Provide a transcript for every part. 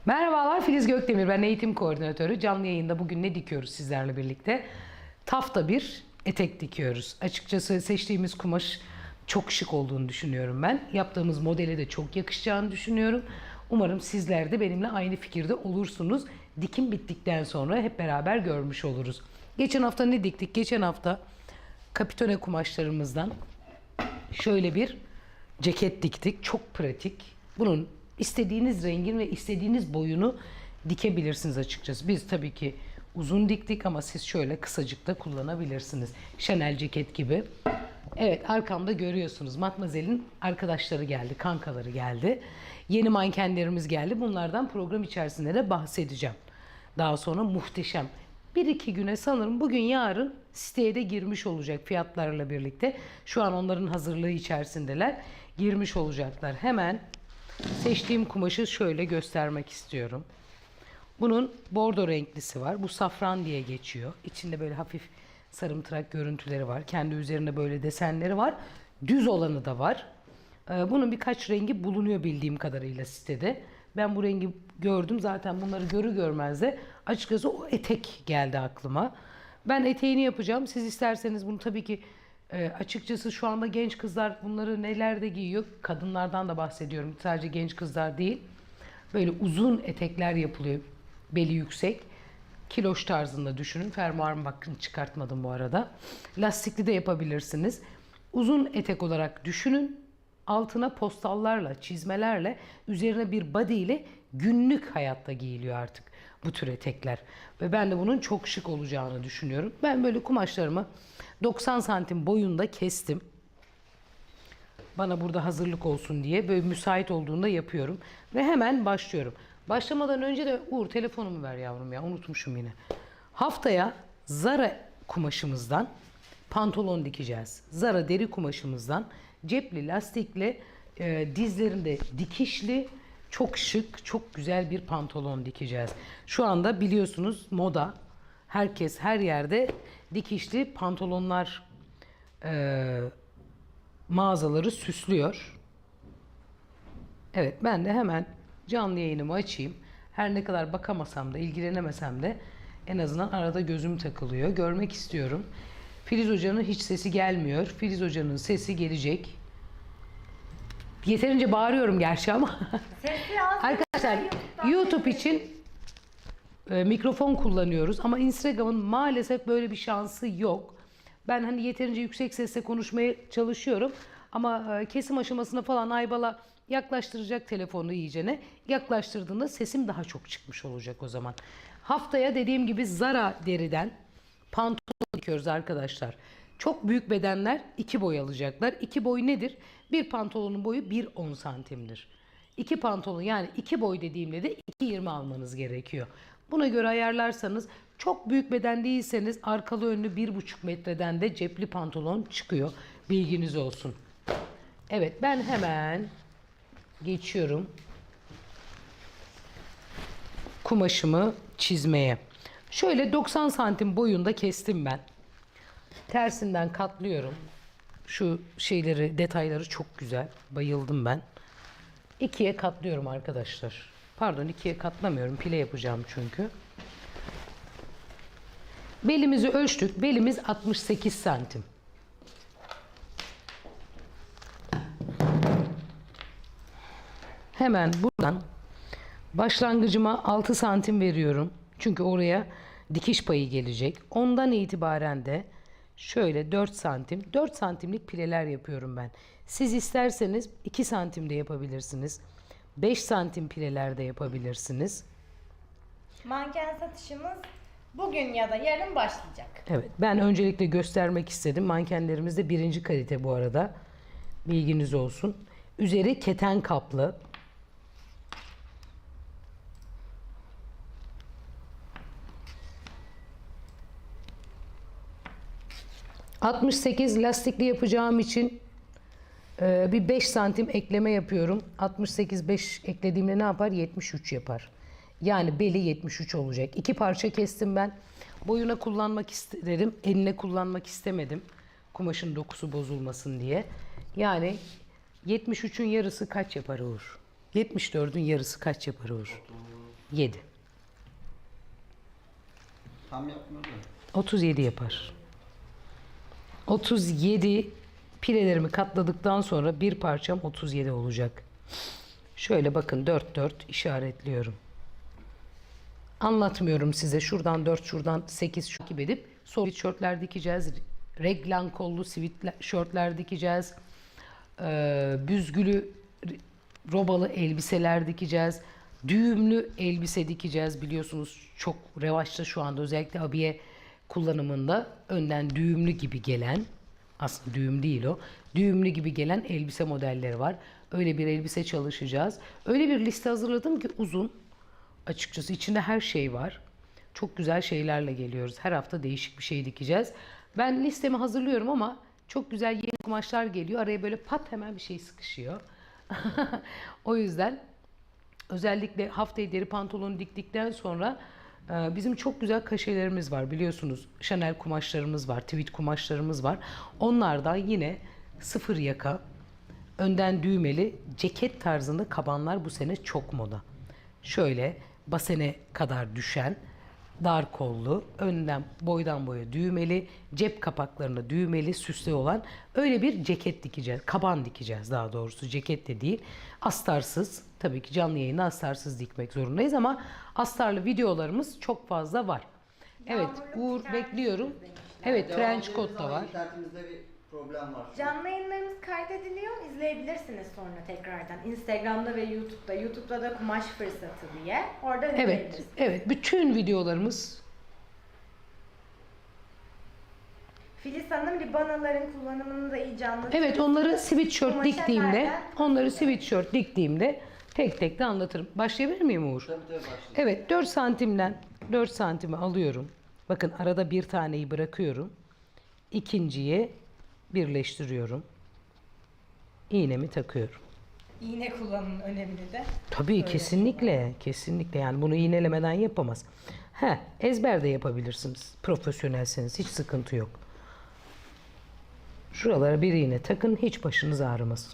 Merhabalar, Filiz Gökdemir. Ben eğitim koordinatörü. Canlı yayında bugün ne dikiyoruz sizlerle birlikte? Tafta bir etek dikiyoruz. Açıkçası seçtiğimiz kumaş çok şık olduğunu düşünüyorum ben. Yaptığımız modele de çok yakışacağını düşünüyorum. Umarım sizler de benimle aynı fikirde olursunuz. Dikim bittikten sonra hep beraber görmüş oluruz. Geçen hafta ne diktik? Geçen hafta kapitone kumaşlarımızdan şöyle bir ceket diktik. Çok pratik. Bunun istediğiniz rengin ve istediğiniz boyunu dikebilirsiniz açıkçası. Biz tabii ki uzun diktik ama siz şöyle kısacık da kullanabilirsiniz. Chanel ceket gibi. Evet, arkamda görüyorsunuz. Matmazel'in arkadaşları geldi, kankaları geldi. Yeni mankenlerimiz geldi. Bunlardan program içerisinde de bahsedeceğim. Daha sonra muhteşem. Bir iki güne sanırım bugün yarın siteye de girmiş olacak fiyatlarla birlikte. Şu an onların hazırlığı içerisindeler. Girmiş olacaklar. Hemen seçtiğim kumaşı şöyle göstermek istiyorum. Bunun bordo renklisi var. Bu safran diye geçiyor. İçinde böyle hafif sarımtırak görüntüleri var. Kendi üzerinde böyle desenleri var. Düz olanı da var. Bunun birkaç rengi bulunuyor bildiğim kadarıyla sitede. Ben bu rengi gördüm. Zaten bunları görür görmez de açıkçası o etek geldi aklıma. Ben eteğini yapacağım. Siz isterseniz bunu tabii ki açıkçası şu anda genç kızlar bunları nelerde giyiyor? Kadınlardan da bahsediyorum. Sadece genç kızlar değil. Böyle uzun etekler yapılıyor. Beli yüksek. Kiloş tarzında düşünün. Fermuarımı bakın çıkartmadım bu arada. Lastikli de yapabilirsiniz. Uzun etek olarak düşünün. Altına postallarla, çizmelerle, üzerine bir body ile günlük hayatta giyiliyor artık bu tür etekler. Ve ben de bunun çok şık olacağını düşünüyorum. Ben böyle kumaşlarımı 90 santim boyunda kestim. Bana burada hazırlık olsun diye böyle müsait olduğunda yapıyorum. Ve hemen başlıyorum. Başlamadan önce de Uğur telefonumu ver yavrum ya, unutmuşum yine. Haftaya Zara kumaşımızdan pantolon dikeceğiz. Zara deri kumaşımızdan cepli lastikli dizlerinde dikişli çok şık çok güzel bir pantolon dikeceğiz. Şu anda biliyorsunuz moda, herkes her yerde dikişli pantolonlar mağazaları süslüyor. Evet, ben de hemen canlı yayınımı açayım. Her ne kadar bakamasam da, ilgilenemesem de en azından arada gözüm takılıyor. Görmek istiyorum. Filiz Hoca'nın hiç sesi gelmiyor. Filiz Hoca'nın sesi gelecek. Yeterince bağırıyorum gerçi ama. Arkadaşlar YouTube için mikrofon kullanıyoruz ama Instagram'ın maalesef böyle bir şansı yok. Ben hani yeterince yüksek sesle konuşmaya çalışıyorum ama kesim aşamasına falan Aybal'a yaklaştıracak telefonu iyicene. Yaklaştırdığında sesim daha çok çıkmış olacak o zaman. Haftaya dediğim gibi Zara deriden pantolon dikiyoruz arkadaşlar. Çok büyük bedenler 2 boy alacaklar. 2 boy nedir? Bir pantolonun boyu 1,10 santimdir. 2 pantolon yani 2 boy dediğimde de 2,20 almanız gerekiyor. Buna göre ayarlarsanız çok büyük beden değilseniz arkalı önlü 1,5 metreden de cepli pantolon çıkıyor. Bilginiz olsun. Evet, ben hemen geçiyorum kumaşımı çizmeye. Şöyle 90 santim boyunda kestim ben. Tersinden katlıyorum. Şu şeyleri, detayları çok güzel. Bayıldım ben. 2'ye katlıyorum arkadaşlar. Pardon, 2'ye katlamıyorum. Pile yapacağım çünkü. Belimizi ölçtük. Belimiz 68 santim. Hemen buradan başlangıcıma 6 santim veriyorum. Çünkü oraya dikiş payı gelecek. Ondan itibaren de şöyle 4 santim. 4 santimlik pileler yapıyorum ben. Siz isterseniz 2 santim de yapabilirsiniz. 5 santim pileler de yapabilirsiniz. Manken satışımız bugün ya da yarın başlayacak. Evet, ben öncelikle göstermek istedim. Mankenlerimiz de 1. kalite bu arada. Bilginiz olsun. Üzeri keten kaplı. ...68 lastikli yapacağım için... bir 5 santim ekleme yapıyorum. 68 5 eklediğimde ne yapar? 73 yapar. Yani beli 73 olacak. 2 parça kestim ben. Boyuna kullanmak istedim. Eline kullanmak istemedim. Kumaşın dokusu bozulmasın diye. Yani 73'ün yarısı kaç yapar Uğur? 74'ün yarısı kaç yapar Uğur? 7. Tam yapmadı. 37 yapar. 37 pilelerimi katladıktan sonra bir parçam 37 olacak. Şöyle bakın 4 4 işaretliyorum. Anlatmıyorum size. Şuradan 4, şuradan 8 takip edip sonra tişörtler dikeceğiz. Reglan kollu sweatshirtler dikeceğiz. Büzgülü robalı elbiseler dikeceğiz. Düğümlü elbise dikeceğiz. Biliyorsunuz çok revaçta şu anda, özellikle abiye kullanımında önden düğümlü gibi gelen, aslında düğüm değil o, düğümlü gibi gelen elbise modelleri var. Öyle bir elbise çalışacağız. Öyle bir liste hazırladım ki uzun. Açıkçası içinde her şey var. Çok güzel şeylerle geliyoruz. Her hafta değişik bir şey dikeceğiz. Ben listemi hazırlıyorum ama çok güzel yeni kumaşlar geliyor. Araya böyle pat hemen bir şey sıkışıyor. O yüzden özellikle haftaya deri pantolonu diktikten sonra bizim çok güzel kaşelerimiz var. Biliyorsunuz Chanel kumaşlarımız var, tweed kumaşlarımız var. Onlardan yine sıfır yaka, önden düğmeli ceket tarzında kabanlar bu sene çok moda. Şöyle basene kadar düşen, dar kollu, önden boydan boya düğmeli, cep kapaklarına düğmeli, süslü olan öyle bir ceket dikeceğiz. Kaban dikeceğiz daha doğrusu. Ceket de değil. Astarsız. Tabii ki canlı yayını astarsız dikmek zorundayız ama astarlı videolarımız çok fazla var. Evet, Yağmurlu Uğur bir bekliyorum. demişler. Evet, Devam trench ederiz coat da ama var. İnternetimizde bir problem var. Canlı yayınlarımız kaydediliyor. İzleyebilirsiniz sonra tekrardan. Instagram'da ve YouTube'da. YouTube'da da kumaş fırsatı diye. Orada Evet, izleyebilirsiniz. evet. Bütün videolarımız. Filiz Hanım ribanaların kullanımını da iyi anlatıyor. Evet, onları sweatshirt Kumaşa diktiğimde, nereden? onları sweatshirt diktiğimde tek tek de anlatırım. Başlayabilir miyim Uğur? Tabii başlayalım. Evet, 4 santimden 4 santimi alıyorum. Bakın arada bir taneyi bırakıyorum. İkinciye birleştiriyorum. İğnemi takıyorum. İğne kullanımın önemli de. Tabii kesinlikle, kesinlikle, yani bunu iğnelemeden yapamaz. Ezber de yapabilirsiniz. Profesyonelseniz hiç sıkıntı yok. Şuralara bir iğne takın, hiç başınız ağrımasın.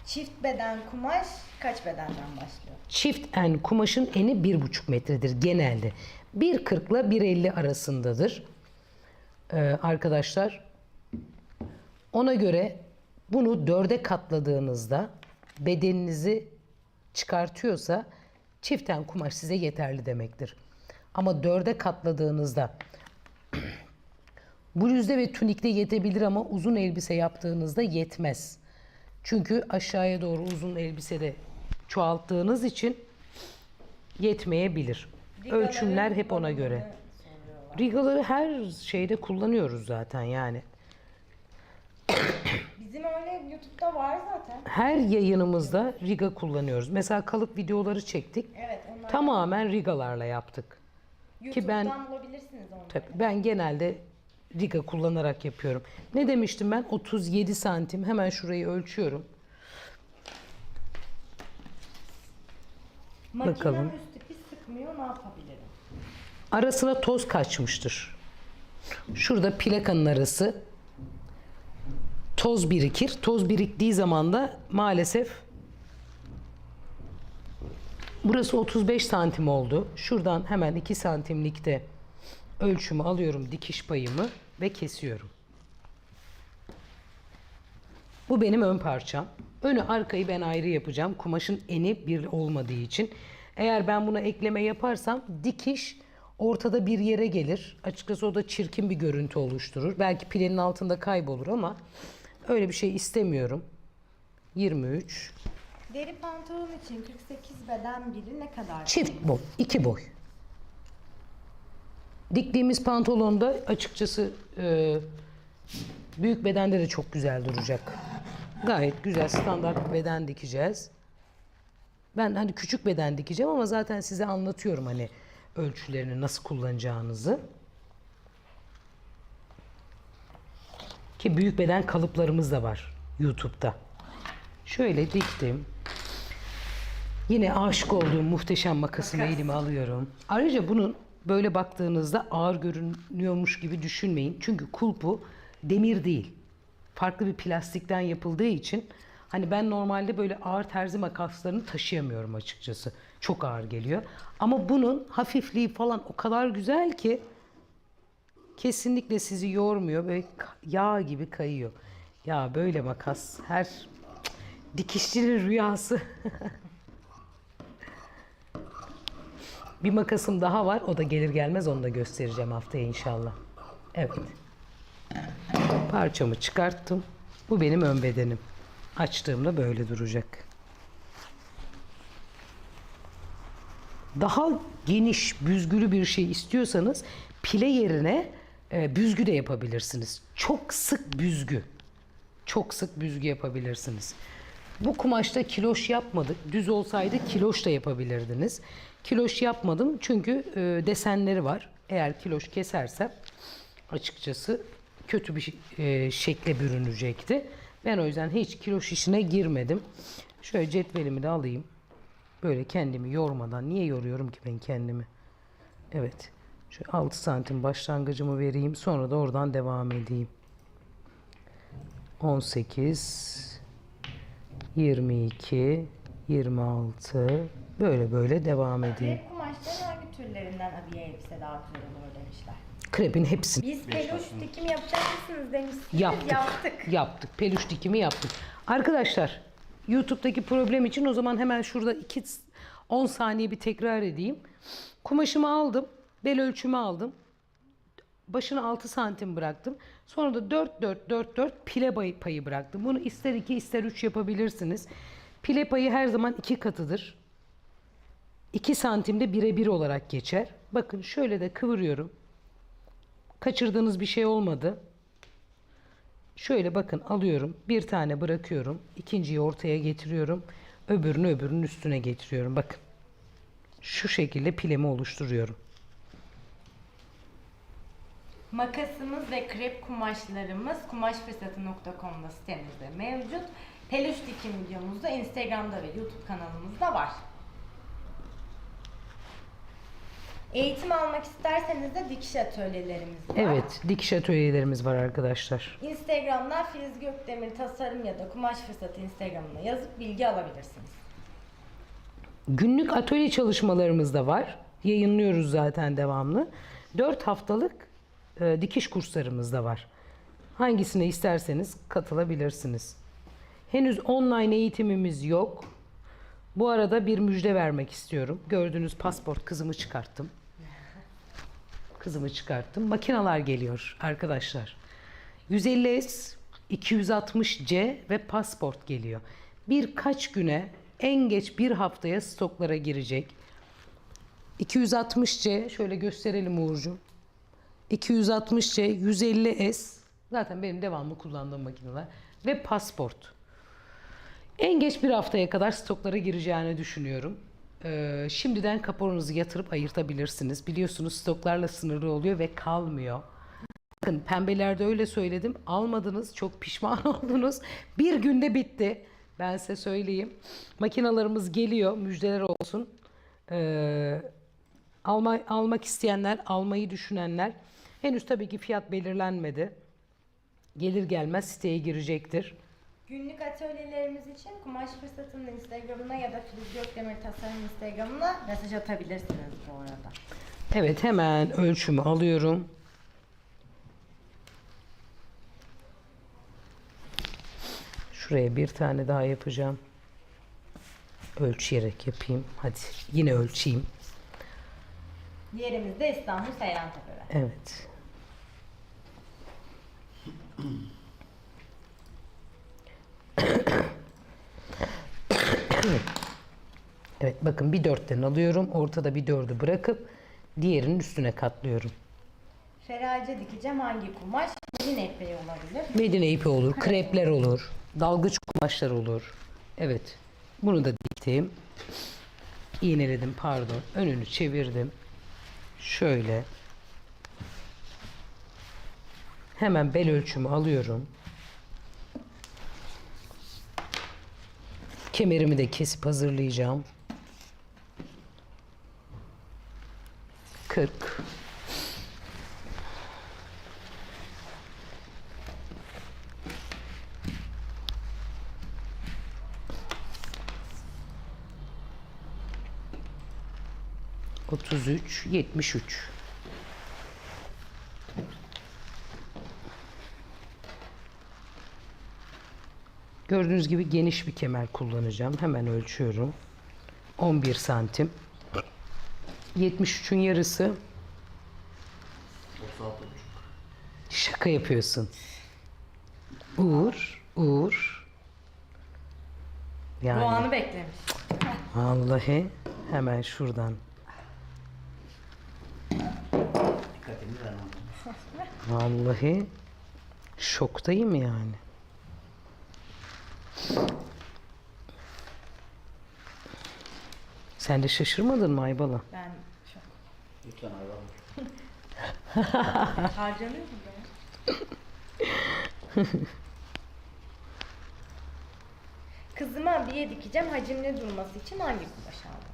Çift beden kumaş kaç bedenden başlıyor? Çift en kumaşın eni 1,5 metredir genelde. 1,40 ile 1,50 arasındadır. Arkadaşlar, ona göre bunu 4'e katladığınızda bedeninizi çıkartıyorsa çiften kumaş size yeterli demektir. Ama 4'e katladığınızda bluzde ve tunikte yetebilir ama uzun elbise yaptığınızda yetmez. Çünkü aşağıya doğru uzun elbisede çoğalttığınız için yetmeyebilir. Ölçümler hep ona göre. Rigaları her şeyde kullanıyoruz zaten yani. Bizim öyle YouTube'da var zaten. Her yayınımızda riga kullanıyoruz. Mesela kalıp videoları çektik. Evet, onlar Tamamen rigalarla yaptık. YouTube'dan ben- bulabilirsiniz onları. Tabii ben genelde riga kullanarak yapıyorum. Ne demiştim ben? 37 santim. Hemen şurayı ölçüyorum. Makinem Bakalım. üstü pis sıkmıyor, ne yapabilirim? Arasına toz kaçmıştır. Şurada plakanın arası toz birikir. Toz biriktiği zaman da maalesef burası 35 santim oldu. Şuradan hemen 2 santimlikte ölçümü alıyorum, dikiş payımı ve kesiyorum. Bu benim ön parçam. Önü arkayı ben ayrı yapacağım. Kumaşın eni bir olmadığı için. Eğer ben buna ekleme yaparsam dikiş ortada bir yere gelir. Açıkçası o da çirkin bir görüntü oluşturur. Belki pilenin altında kaybolur ama öyle bir şey istemiyorum. 23. Deri pantolon için 48 beden biri ne kadar? Çift boy, 2 boy. Diktiğimiz pantolonda açıkçası büyük bedende de çok güzel duracak. Gayet güzel standart bir beden dikeceğiz. Ben hani küçük beden dikeceğim ama zaten size anlatıyorum hani ölçülerini nasıl kullanacağınızı. Ki büyük beden kalıplarımız da var YouTube'da. Şöyle diktim. Yine aşık olduğum muhteşem makasımı Makas. elime alıyorum. Ayrıca bunun böyle baktığınızda ağır görünüyormuş gibi düşünmeyin. Çünkü kulpu demir değil. Farklı bir plastikten yapıldığı için hani ben normalde böyle ağır terzi makaslarını taşıyamıyorum açıkçası. Çok ağır geliyor. Ama bunun hafifliği falan o kadar güzel ki kesinlikle sizi yormuyor. Böyle yağ gibi kayıyor. Ya böyle makas her dikişçinin rüyası. Bir makasım daha var. O da gelir gelmez onu da göstereceğim haftaya inşallah. Evet. Parçamı çıkarttım. Bu benim ön bedenim. Açtığımda böyle duracak. Daha geniş, büzgülü bir şey istiyorsanız pile yerine büzgü de yapabilirsiniz. Çok sık büzgü. Çok sık büzgü yapabilirsiniz. Bu kumaşta kiloş yapmadık. Düz olsaydı kiloş da yapabilirdiniz. Kiloş yapmadım çünkü desenleri var. Eğer kiloş kesersem açıkçası kötü bir şekle bürünecekti. Ben o yüzden hiç kiloş işine girmedim. Şöyle cetvelimi de alayım. Böyle kendimi yormadan. Niye yoruyorum ki ben kendimi? Evet. Şöyle 6 santim başlangıcımı vereyim. Sonra da oradan devam edeyim. 18 22 26 böyle devam edeyim. Krep kumaşların hangi türlerinden abiye elbise daha güzel olur demişler. Krepin hepsini Biz peluş dikim yapacak mısınız demişsiniz. yaptık. Yaptık. Peluş dikimi yaptık. Arkadaşlar YouTube'daki problem için o zaman hemen şurada 10 saniye bir tekrar edeyim. Kumaşımı aldım. Bel ölçümü aldım. Başına 6 santim bıraktım. Sonra da 4 pile payı bıraktım. Bunu ister 2 ister 3 yapabilirsiniz. Pile payı her zaman 2 katıdır. 2 santimde birebir olarak geçer. Bakın şöyle de kıvırıyorum. Kaçırdığınız bir şey olmadı. Şöyle bakın alıyorum. Bir tane bırakıyorum. İkinciyi ortaya getiriyorum. Öbürünün üstüne getiriyorum. Bakın. Şu şekilde pilemi oluşturuyorum. Makasımız ve krep kumaşlarımız kumaşfırsatı.com'da sitemizde mevcut. Peluş dikim videomuz da Instagram'da ve YouTube kanalımızda var. Eğitim almak isterseniz de dikiş atölyelerimiz var. Evet, dikiş atölyelerimiz var arkadaşlar. Instagram'dan Filiz Gökdemir Tasarım ya da Kumaş Fırsatı Instagram'ına yazıp bilgi alabilirsiniz. Günlük atölye çalışmalarımız da var. Yayınlıyoruz zaten devamlı. 4 haftalık dikiş kurslarımız da var. Hangisine isterseniz katılabilirsiniz. Henüz online eğitimimiz yok. Bu arada bir müjde vermek istiyorum. Gördüğünüz pasport kızımı çıkarttım. Makineler geliyor arkadaşlar. 150S, 260C ve pasport geliyor. Birkaç güne, en geç bir haftaya stoklara girecek. 260C şöyle gösterelim Uğurcuğum. 260C, 150S zaten benim devamlı kullandığım makineler ve pasport. En geç bir haftaya kadar stoklara gireceğini düşünüyorum. Şimdiden kaporanızı yatırıp ayırtabilirsiniz. Biliyorsunuz stoklarla sınırlı oluyor ve kalmıyor. Bakın pembelerde öyle söyledim. Almadınız. Çok pişman oldunuz. Bir günde bitti. Ben size söyleyeyim. Makinalarımız geliyor. Müjdeler olsun. Almak isteyenler, almayı düşünenler. Henüz tabii ki fiyat belirlenmedi. Gelir gelmez siteye girecektir. Günlük atölyelerimiz için Kumaş Fırsatı'nın Instagram'ına ya da Filiz Gökdemir Tasarım Instagram'ına mesaj atabilirsiniz bu arada. Evet, hemen ölçümü alıyorum. Şuraya bir tane daha yapacağım. Ölçerek yapayım. Hadi yine ölçeyim. Yerimiz de İstanbul Seyrantepe. Evet. Evet, bakın bir dörtten alıyorum. Ortada bir dördü bırakıp diğerinin üstüne katlıyorum. Ferace dikeceğim hangi kumaş? Medine ipeği olabilir. Medine ipi olur, krepler olur, dalgıç kumaşlar olur. Evet, bunu da diktim. İğneledim, pardon. Önünü çevirdim. Şöyle. Hemen bel ölçümü alıyorum. Kemerimi de kesip hazırlayacağım. 40. Otuz üç, 73. Gördüğünüz gibi geniş bir kemer kullanacağım. Hemen ölçüyorum. 11 santim. 73'ün yarısı. 36,5. Şaka yapıyorsun. Uğur. Bu Yani anı beklemiş. vallahi hemen şuradan. Dikkatimi vermem. Vallahi şoktayım yani. Sen de şaşırmadın mı Aybala? Ben şok. Lütfen hayvan. Harcanıyor mu be? Kızıma abiye dikeceğim. Hacimli durması için hangi kumaş aldım?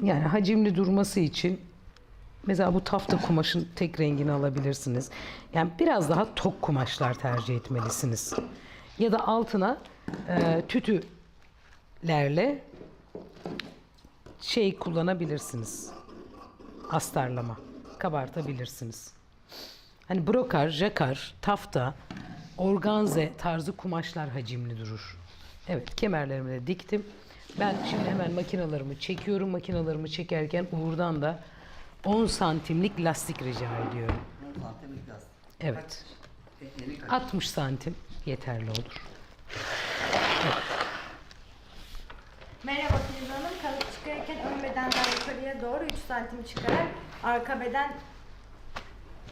Yani hacimli durması için mesela bu tafta kumaşın tek rengini alabilirsiniz. Yani biraz daha tok kumaşlar tercih etmelisiniz. Ya da altına tütülerle şey kullanabilirsiniz. Astarlama. Kabartabilirsiniz. Hani brokar, jakar, tafta, organze tarzı kumaşlar hacimli durur. Evet, kemerlerimi de diktim. Ben şimdi hemen makinalarımı çekiyorum. Makinalarımı çekerken Uğur'dan da 10 santimlik lastik rica ediyorum. 10 santimlik lastik. Evet. Yeni kaç? 60 santim yeterli olur. Merhaba Filiz Hanım. Kalıp çıkarırken ön bedenden yukarıya doğru 3 santim çıkarak arka beden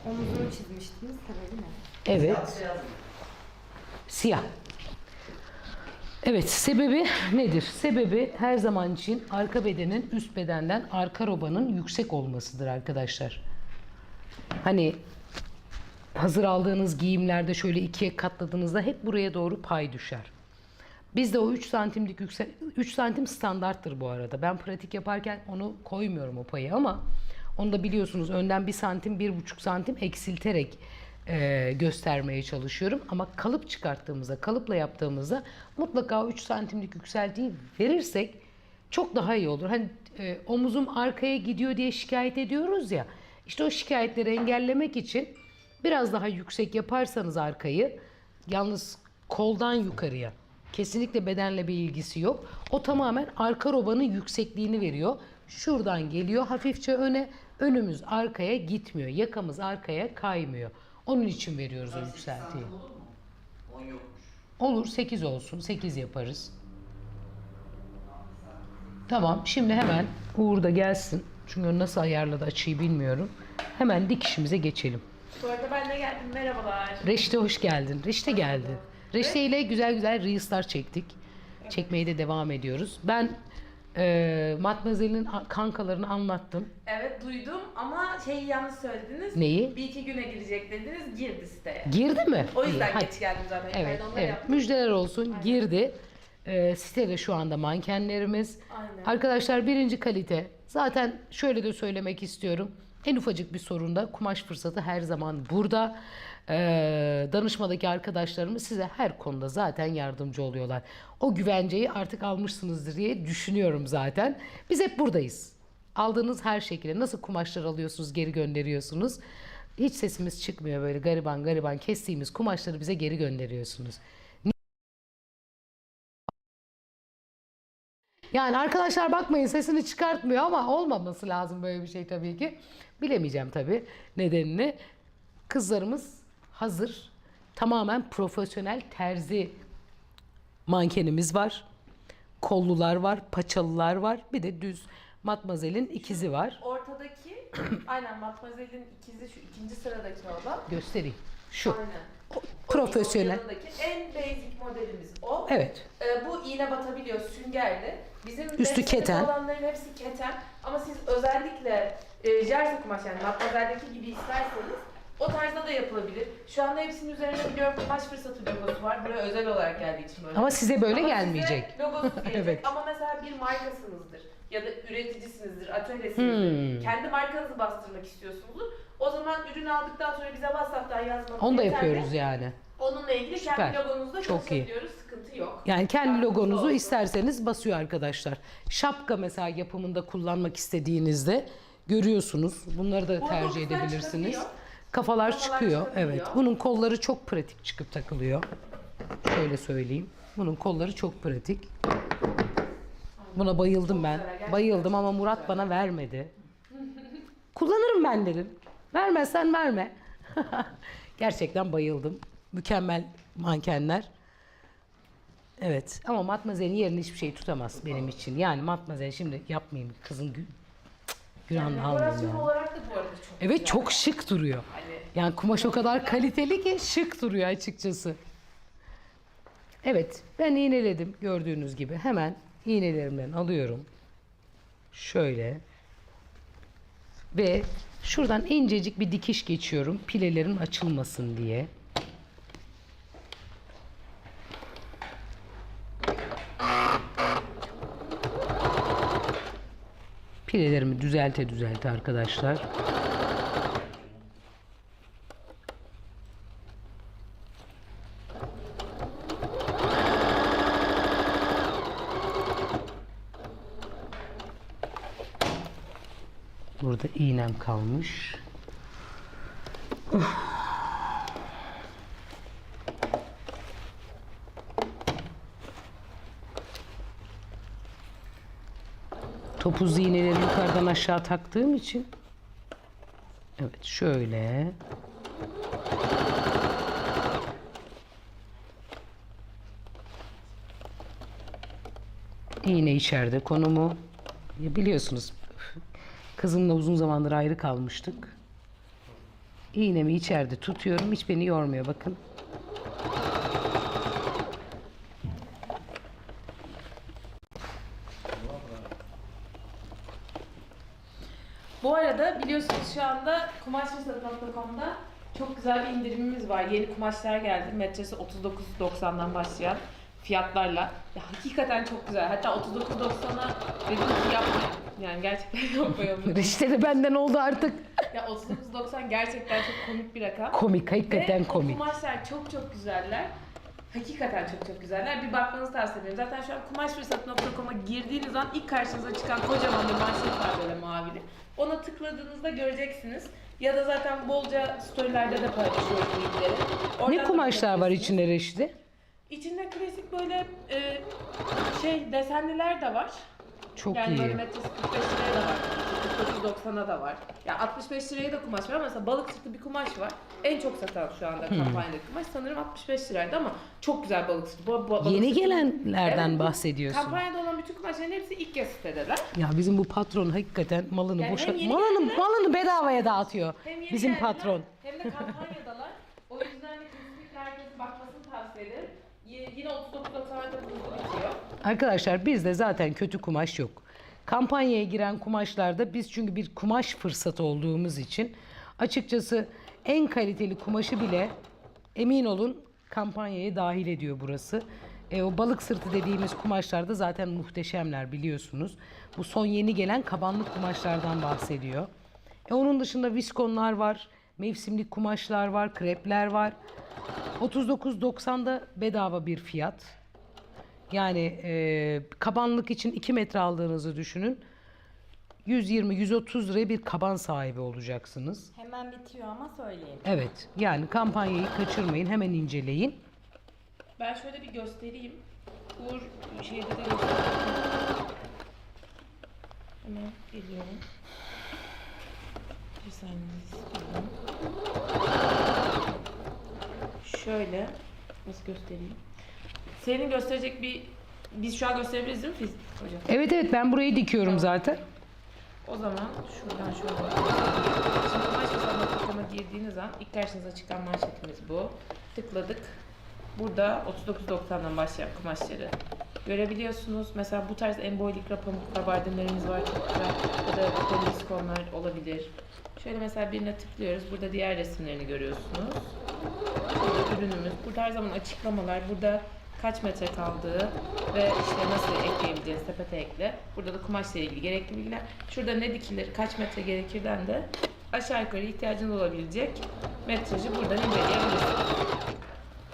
omuzunu çizmiştiniz. Sebebi ne? Evet. Siyah. Evet, sebebi nedir? Sebebi her zaman için arka bedenin üst bedenden arka robanın yüksek olmasıdır arkadaşlar. Hani hazır aldığınız giyimlerde şöyle ikiye katladığınızda hep buraya doğru pay düşer. Bizde o 3 santimlik 3 santim standarttır bu arada. Ben pratik yaparken onu koymuyorum o payı ama onu da biliyorsunuz önden 1 santim, 1,5 santim eksilterek göstermeye çalışıyorum. Ama kalıp çıkarttığımızda, kalıpla yaptığımızda mutlaka 3 santimlik yükseltiyi verirsek çok daha iyi olur. Hani omuzum arkaya gidiyor diye şikayet ediyoruz ya. İşte o şikayetleri engellemek için biraz daha yüksek yaparsanız arkayı, yalnız koldan yukarıya, kesinlikle bedenle bir ilgisi yok. O tamamen arka robanın yüksekliğini veriyor. Şuradan geliyor hafifçe öne, önümüz arkaya gitmiyor. Yakamız arkaya kaymıyor. Onun için veriyoruz o yükseltiyi. Olur mu? 10 yokmuş. Olur, 8 olsun. 8 yaparız. Tamam, şimdi hemen Uğur da gelsin. Çünkü nasıl ayarladı açıyı bilmiyorum. Hemen dikişimize geçelim. Bu arada ben de geldim. Merhabalar. Reşte hoş geldin. Reşte geldi. Reşte ile güzel güzel Reels'lar çektik. Çekmeye de devam ediyoruz. Ben Matmazel'in kankalarını anlattım. Evet duydum ama şeyi yanlış söylediniz. Neyi? Bir iki güne girecek dediniz. Girdi siteye. Girdi mi? O yüzden İyi, hadi. geç geldim zaten. Evet, Pardon, evet. yaptım. Müjdeler olsun. Girdi. Sitede şu anda mankenlerimiz. Aynen. Arkadaşlar birinci kalite. Zaten şöyle de söylemek istiyorum. En ufacık bir sorunda kumaş fırsatı her zaman burada. Danışmadaki arkadaşlarımız size her konuda zaten yardımcı oluyorlar. O güvenceyi artık almışsınızdır diye düşünüyorum zaten. Biz hep buradayız. Aldığınız her şekilde nasıl kumaşlar alıyorsunuz, geri gönderiyorsunuz. Hiç sesimiz çıkmıyor, böyle gariban gariban kestiğimiz kumaşları bize geri gönderiyorsunuz. Yani arkadaşlar bakmayın, sesini çıkartmıyor ama olmaması lazım böyle bir şey tabii ki. Bilemeyeceğim tabii nedenini. Kızlarımız hazır. Tamamen profesyonel terzi mankenimiz var. Kollular var, paçalılar var. Bir de düz Matmazel'in ikizi var. Ortadaki aynen Matmazel'in ikizi şu ikinci sıradaki olan. Göstereyim. Şu. Aynen. Profesyonel. O yanındaki en basic modelimiz o. Evet. Bu iğne batabiliyor süngerli. Bizim Üstü desteğimiz keten. olanların hepsi keten. Ama siz özellikle jersey kumaş yani Matmazel'deki gibi isterseniz O tarzda da yapılabilir. Şu anda hepsinin üzerinde biliyorum kumaş fırsatı logosu var. Buraya özel olarak geldiği için böyle. Ama size böyle Ama gelmeyecek. Size logosuz gelecek. Evet. Ama mesela bir markasınızdır ya da üreticisinizdir, atölyesinizdir. Kendi markanızı bastırmak istiyorsunuzdur. O zaman ürünü aldıktan sonra bize WhatsApp'tan yazmanız Onu da yeterli. yapıyoruz yani. Onunla ilgili Süper. kendi logonuzda Çok iyi. çalışabiliyoruz. Sıkıntı yok. Yani kendi Aklınızda logonuzu olsun. isterseniz basıyor arkadaşlar. Şapka mesela yapımında kullanmak istediğinizde görüyorsunuz. Bunları da Bu tercih dokuzlar edebilirsiniz. çıkabiliyor. Kafalar Kafalar çıkıyor. çıkabiliyor. Evet. Bunun kolları çok pratik çıkıp takılıyor. Şöyle söyleyeyim. Bunun kolları çok pratik. Buna bayıldım ben. Gerçekten Bayıldım ama çok Murat güzel. bana vermedi. Kullanırım ben dedim. Vermezsen verme. Gerçekten bayıldım. Mükemmel mankenler. Evet ama Matmazel'in yerini hiçbir şey tutamaz benim için. Yani Matmazel şimdi yapmayayım kızın günahını almayayım Dekorasyon yani. olarak da bu arada çok Evet güzel. çok şık duruyor. Hani Yani kumaş o kadar kaliteli ki şık duruyor açıkçası. Evet ben iğneledim gördüğünüz gibi. Hemen iğnelerimden alıyorum. Şöyle. Ve şuradan incecik bir dikiş geçiyorum. Pilelerin açılmasın diye. Pilelerimi düzelte arkadaşlar. Burada iğnem kalmış. Topuz iğneleri yukarıdan aşağı taktığım için. Evet şöyle. İğne içeride konumu. Ya biliyorsunuz kızımla uzun zamandır ayrı kalmıştık. İğnemi içeride tutuyorum. Hiç beni yormuyor bakın. Bu arada biliyorsunuz şu anda kumaşfırsatı.com'da çok güzel bir indirimimiz var. Yeni kumaşlar geldi. Metresi 39.90'dan başlayan fiyatlarla. Ya hakikaten çok güzel. Hatta 39.90'a dedim ki yapmayın. Yani gerçekten yapmayalım. Reçete benden oldu artık. Ya 39.90 gerçekten çok komik bir rakam. Komik, hakikaten Ve komik. o kumaşlar çok güzeller. Hakikaten çok güzeller. Bir bakmanızı tavsiye ederim. Zaten şu an kumaşfırsatı.com'a girdiğiniz an ilk karşınıza çıkan kocaman bir manşet var böyle mavili. Ona tıkladığınızda göreceksiniz. Ya da zaten bolca storylerde de paylaşıyoruz bilgileri. Oradan Ne da kumaşlar var bakabilirsiniz. içinde Reçete? İçinde klasik böyle desenliler de var. Çok Yani böyle iyi. metresi 45 liraya da var. 49.90'a da var. Ya 65 liraya da kumaş var ama mesela balık sırtı bir kumaş var. En çok satan şu anda kampanyadaki kumaş sanırım 65 liraydı ama çok güzel balık sırtı. Balık Yeni sırtı- gelenlerden Evet, bu bahsediyorsun. Kampanyada olan bütün kumaşların hepsi ilk kez sitedeler. Ya bizim bu patron hakikaten malını Yani boşa hem yeni malını bedavaya dağıtıyor. Hem yeni Bizim geldiler, patron. hem de kampanyadalar. O yüzden de kesinlikle herkesin bakmasını tavsiye ederim. Yine 39.90'da bitiyor. Arkadaşlar bizde zaten kötü kumaş yok. Kampanyaya giren kumaşlarda biz çünkü bir kumaş fırsatı olduğumuz için açıkçası en kaliteli kumaşı bile emin olun kampanyaya dahil ediyor burası. O balık sırtı dediğimiz kumaşlarda zaten muhteşemler biliyorsunuz. Bu son yeni gelen kabanlık kumaşlardan bahsediyor. Onun dışında viskonlar var, mevsimlik kumaşlar var, krepler var. 39.90'da bedava bir fiyat. Yani kabanlık için 2 metre aldığınızı düşünün. 120-130 liraya bir kaban sahibi olacaksınız. Hemen bitiyor ama söyleyeyim. Evet. Yani kampanyayı kaçırmayın. Hemen inceleyin. Ben şöyle bir göstereyim. Uğur şeyde de göstereyim. Hemen geliyorum. Bir saniye istiyorum. Şöyle nasıl göstereyim? Senin gösterecek biz şu an gösterebiliriz değil mi hocam? Evet ben burayı dikiyorum zaten. O zaman şuradan şöyle. Şimdi kumaş.com'a girdiğiniz an ilk karşınıza çıkan manşetimiz bu. Tıkladık. Burada 39.90'dan başlayan kumaşları görebiliyorsunuz. Mesela bu tarz embolikra pamuk kabardinlerimiz var çok güzel. Ya da poliskonlar olabilir. Şöyle mesela birine tıklıyoruz. Burada diğer resimlerini görüyorsunuz. Burada ürünümüz. Burada her zaman açıklamalar. Burada kaç metre kaldığı ve işte nasıl ekleyebileceğiz, sepete ekle. Burada da kumaşla ilgili gerekli bilgiler. Şurada ne dikilir, kaç metre gerekirden de aşağı yukarı ihtiyacınız olabilecek metrajı buradan inceleyebilirsiniz.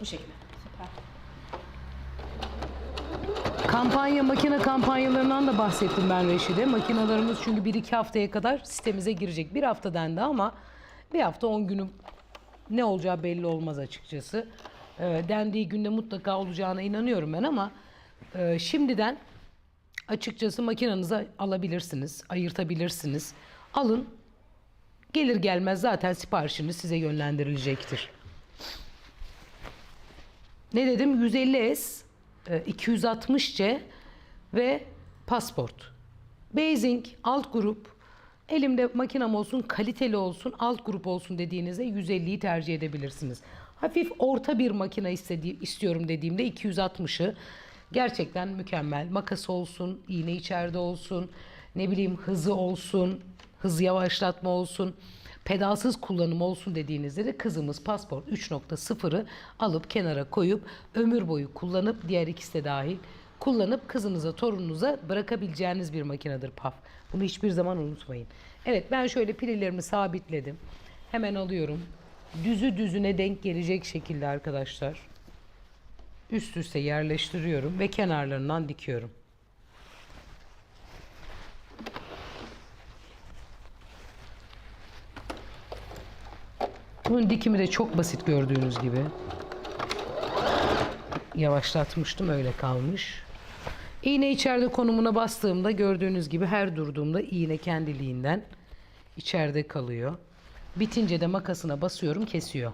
Bu şekilde. Süper. Kampanya, makine kampanyalarından da bahsettim ben Reşide. Makinalarımız çünkü 1-2 haftaya kadar sitemize girecek. Bir hafta dendi ama bir hafta 10 günü ne olacağı belli olmaz açıkçası. Dendiği günde mutlaka olacağına inanıyorum ben ama şimdiden açıkçası makinenizi alabilirsiniz, ayırtabilirsiniz. Alın, gelir gelmez zaten siparişiniz size yönlendirilecektir. Ne dedim? 150S, 260C ve pasport. Basing, alt grup, elimde makinem olsun, kaliteli olsun, alt grup olsun dediğinizde 150'yi tercih edebilirsiniz. Hafif orta bir makine istiyorum dediğimde 260'ı gerçekten mükemmel. Makası olsun, iğne içeride olsun, ne bileyim hızı olsun, hız yavaşlatma olsun, pedalsız kullanım olsun dediğinizde de kızımız pasport 3.0'ı alıp kenara koyup ömür boyu kullanıp diğer ikisi de dahil kullanıp kızınıza, torununuza bırakabileceğiniz bir makinedir PAF. Bunu hiçbir zaman unutmayın. Evet, ben şöyle pillerimi sabitledim. Hemen alıyorum. Düzü düzüne denk gelecek şekilde arkadaşlar. Üst üste yerleştiriyorum ve kenarlarından dikiyorum. Bunun dikimi de çok basit gördüğünüz gibi. Yavaşlatmıştım, öyle kalmış. İğne içeride konumuna bastığımda gördüğünüz gibi her durduğumda iğne kendiliğinden içeride kalıyor. Bitince de makasına basıyorum, kesiyor.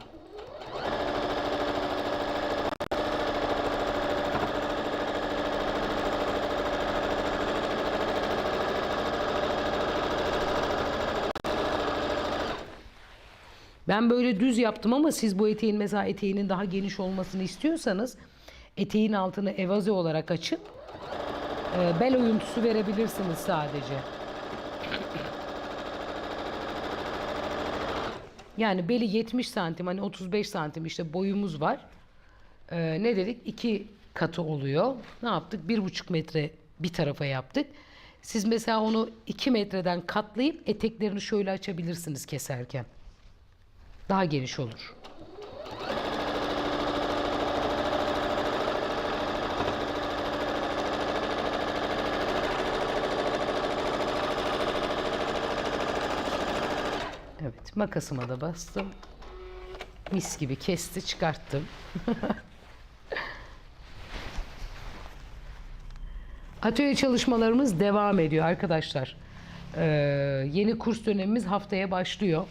Ben böyle düz yaptım ama siz bu eteğin mesela eteğinin daha geniş olmasını istiyorsanız eteğin altını evaze olarak açıp bel oyuntusu verebilirsiniz sadece. Yani beli 70 santim, hani 35 santim işte boyumuz var. Ne dedik? 2 katı oluyor. Ne yaptık? 1,5 metre bir tarafa yaptık. Siz mesela onu 2 metreden katlayıp eteklerini şöyle açabilirsiniz keserken. Daha geniş olur. Evet, makasıma da bastım. Mis gibi kesti, çıkarttım. Atölye çalışmalarımız devam ediyor arkadaşlar. Yeni kurs dönemimiz haftaya başlıyor.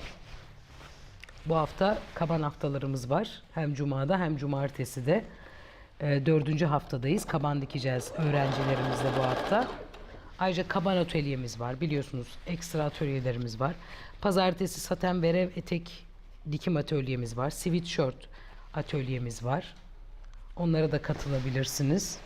Bu hafta kaban haftalarımız var. Hem cumada hem cumartesi de. 4. haftadayız. Kaban dikeceğiz öğrencilerimizle bu hafta. Ayrıca kaban atölyemiz var. Biliyorsunuz ekstra atölyelerimiz var. Pazartesi saten verev etek dikim atölyemiz var. Sweatshirt atölyemiz var. Onlara da katılabilirsiniz.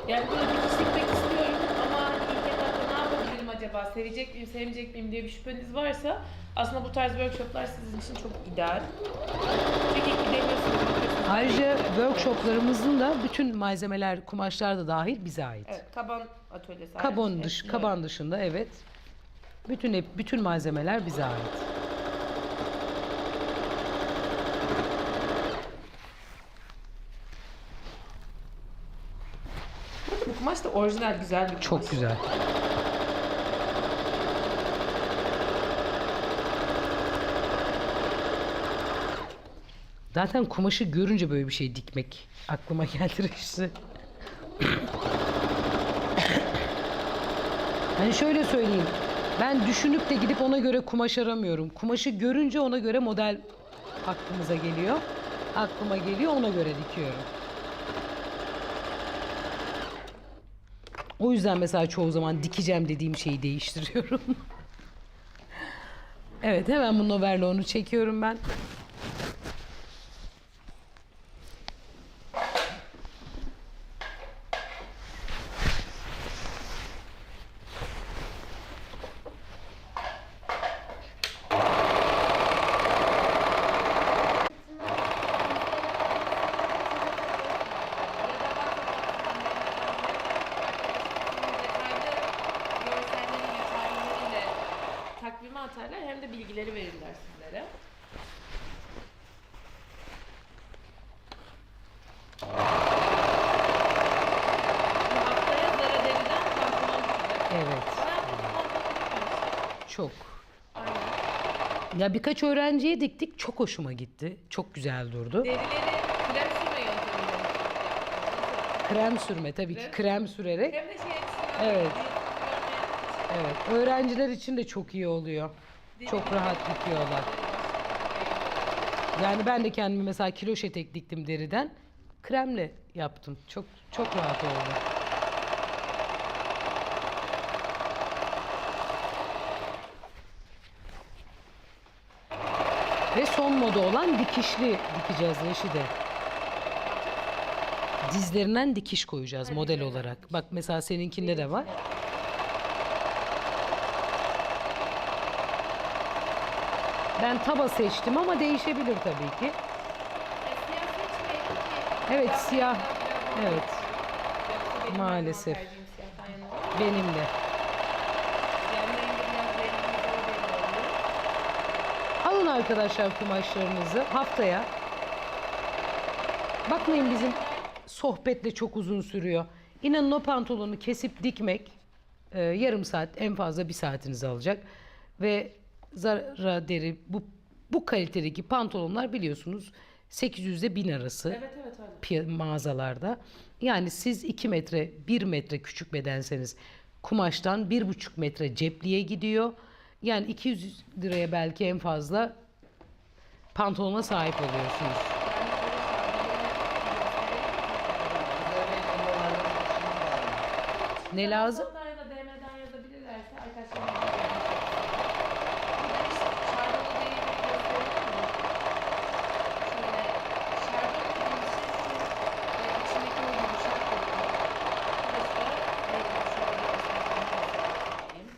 Yani böyle dikiş dikmek istiyorum ama ilk etapta ne yapabilirim acaba? Sevecek miyim, sevmeyecek miyim diye bir şüpheniz varsa aslında bu tarz workshoplar sizin için çok ideal. Çünkü gidemiyorsunuz. Ayrıca workshoplarımızın da bütün malzemeler, kumaşlar da dahil bize ait. Evet, kaban atölyesi. Kaban dışında evet. Bütün malzemeler bize ait. Bu kumaş da orijinal güzel bir kumaş. Çok güzel. Zaten kumaşı görünce böyle bir şey dikmek aklıma geldi işte. Hani şöyle söyleyeyim. Ben düşünüp de gidip ona göre kumaş aramıyorum. Kumaşı görünce ona göre model aklımıza geliyor. Aklıma geliyor, ona göre dikiyorum. O yüzden mesela çoğu zaman dikeceğim dediğim şeyi değiştiriyorum. Evet, hemen bunun overlock'unu çekiyorum ben. bilgileri verirler sizlere. Haftaya Zara Deri'den pantolon çıkacak. Evet. Hayatımda pantolon çıkmamış. Çok. Aynen. Ya birkaç öğrenciye diktik. Çok hoşuma gitti. Çok güzel durdu. Derileri krem sürme yöntemiyle yaptınız. Krem sürme tabii ki. Krem sürerek. Hem de şey açısından Evet. görmeyen Evet. Öğrenciler için de çok iyi oluyor. Çok rahat dikiyorlar. Yani ben de kendime mesela kiloş etek diktim deriden. Kremle yaptım. Çok çok rahat oldu. Ve son moda olan dikişli dikeceğiz Reşide. Dizlerinden dikiş koyacağız model olarak. Bak mesela seninkinde de var. Ben taba seçtim ama değişebilir tabii ki. siyah seçmeyin ki. Evet, Ben siyah. biraz Evet. Yoksa benim Maalesef. tercihim siyahtan yana olur. Benim de. Siyahın rengi biraz rengimiz zor belli oluyor. Alın arkadaşlar kumaşlarınızı haftaya. Bakmayın bizim sohbetle çok uzun sürüyor. İnanın o pantolonu kesip dikmek yarım saat en fazla bir saatinizi alacak. Ve Zara deri bu kalitedeki pantolonlar biliyorsunuz 800 ile 1000 arası. Evet öyle. Mağazalarda. Yani siz 2 metre 1 metre küçük bedenseniz kumaştan 1,5 metre cepliğe gidiyor. Yani 200 liraya belki en fazla pantolona sahip oluyorsunuz. Ne lazım? Sonradan ya da DM'den yazabilirlerse arkadaşlarım şardonu değil bir gösterelim mi? Şöyle şardon dediğimiz şey şu içindeki o yumuşak kısmı. Burası da şöyle göstereyim.